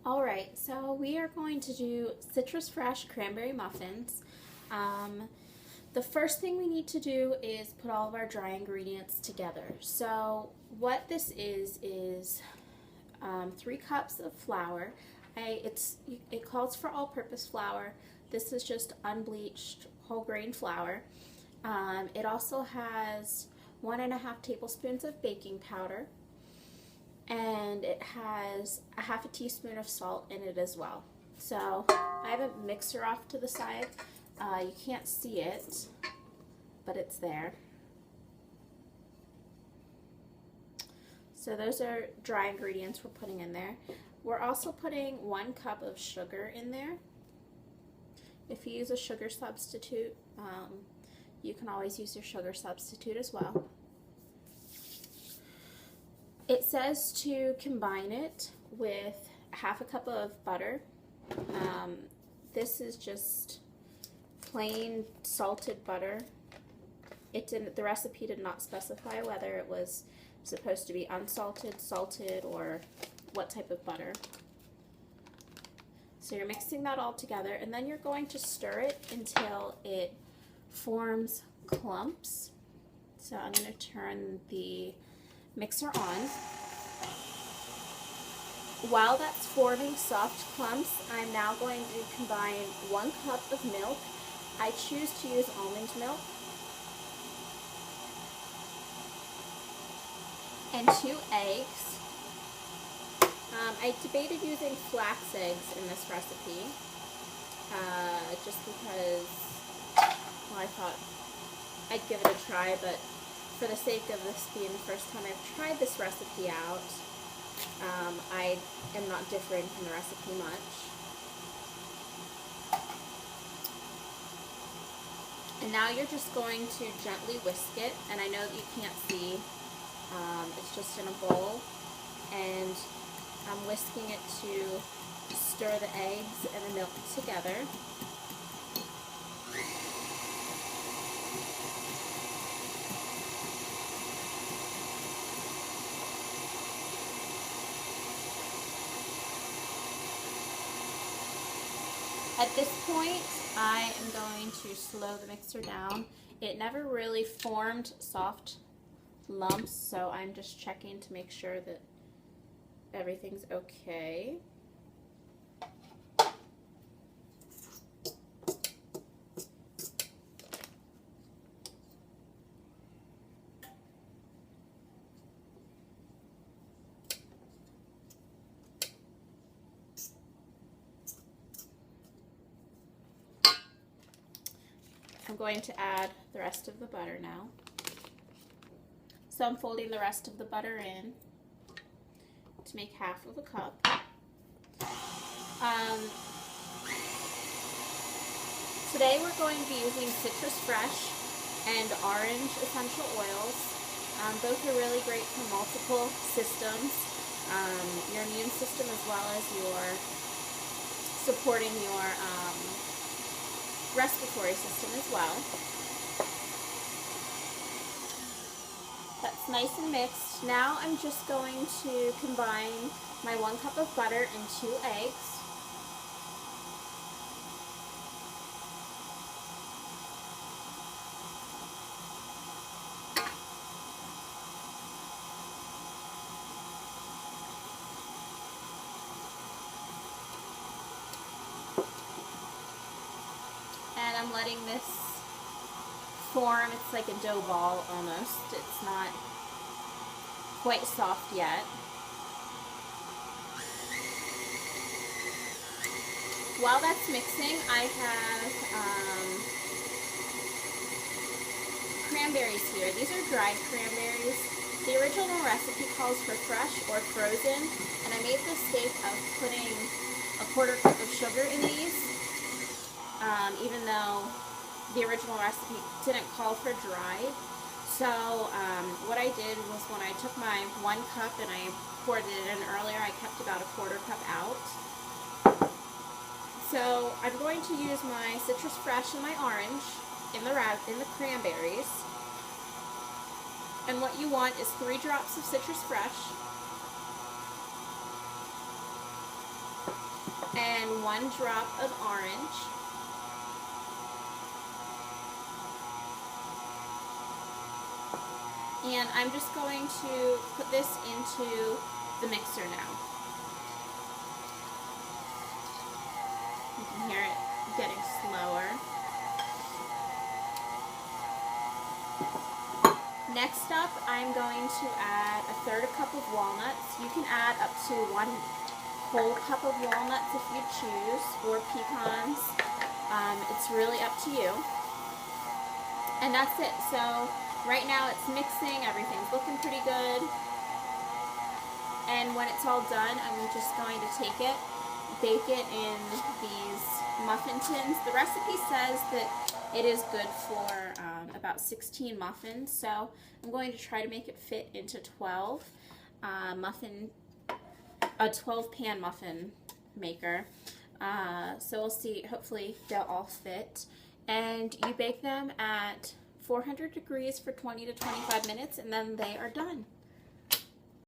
Alright, so we are going to do citrus fresh cranberry muffins. The first thing we need to do is put all of our dry ingredients together. So what this is 3 cups of flour. It calls for all-purpose flour. This is just unbleached whole grain flour. It also has 1.5 tablespoons of baking powder, and it has a half a teaspoon of salt in it as well. So I have a mixer off to the side. You can't see it, but it's there. So those are dry ingredients we're putting in there. We're also putting 1 cup of sugar in there. If you use a sugar substitute, you can always use your sugar substitute as well. It says to combine it with half a cup of butter. This is just plain salted butter. The recipe did not specify whether it was supposed to be unsalted, salted, or what type of butter. So you're mixing that all together, and then you're going to stir it until it forms clumps. So I'm going to turn the mixer on. While that's forming soft clumps, I'm now going to combine 1 cup of milk. I choose to use almond milk, and 2 eggs. I debated using flax eggs in this recipe, just because, well, I thought I'd give it a try, but for the sake of this being the first time I've tried this recipe out, I am not differing from the recipe much. And now you're just going to gently whisk it, and I know that you can't see, it's just in a bowl, and I'm whisking it to stir the eggs and the milk together. At this point, I am going to slow the mixer down. It never really formed soft lumps, so I'm just checking to make sure that everything's okay. I'm going to add the rest of the butter now. So I'm folding the rest of the butter in to make half of a cup. Today we're going to be using citrus fresh and orange essential oils. Both are really great for multiple systems, your immune system as well as your supporting your respiratory system as well. That's nice and mixed. Now I'm just going to combine my 1 cup of butter and 2 eggs. And I'm letting this form. It's like a dough ball almost. It's not quite soft yet. While that's mixing, I have cranberries here. These are dried cranberries. The original recipe calls for fresh or frozen, and I made the mistake of putting a 1/4 cup of sugar in these, even though the original recipe didn't call for dried. So what I did was when I took my 1 cup and I poured it in earlier, I kept about a 1/4 cup out. So I'm going to use my citrus fresh and my orange in the cranberries. And what you want is 3 drops of citrus fresh, and 1 drop of orange. And I'm just going to put this into the mixer now. You can hear it getting slower. Next up, I'm going to add 1/3 cup of walnuts. You can add up to 1 whole cup of walnuts if you choose, or pecans. It's really up to you. And that's it. So right now it's mixing, everything's looking pretty good. And when it's all done, I'm just going to take it, bake it in these muffin tins. The recipe says that it is good for about 16 muffins, so I'm going to try to make it fit into 12 a 12 pan muffin maker. So we'll see, hopefully they'll all fit. And you bake them at 400 degrees for 20 to 25 minutes, and then they are done.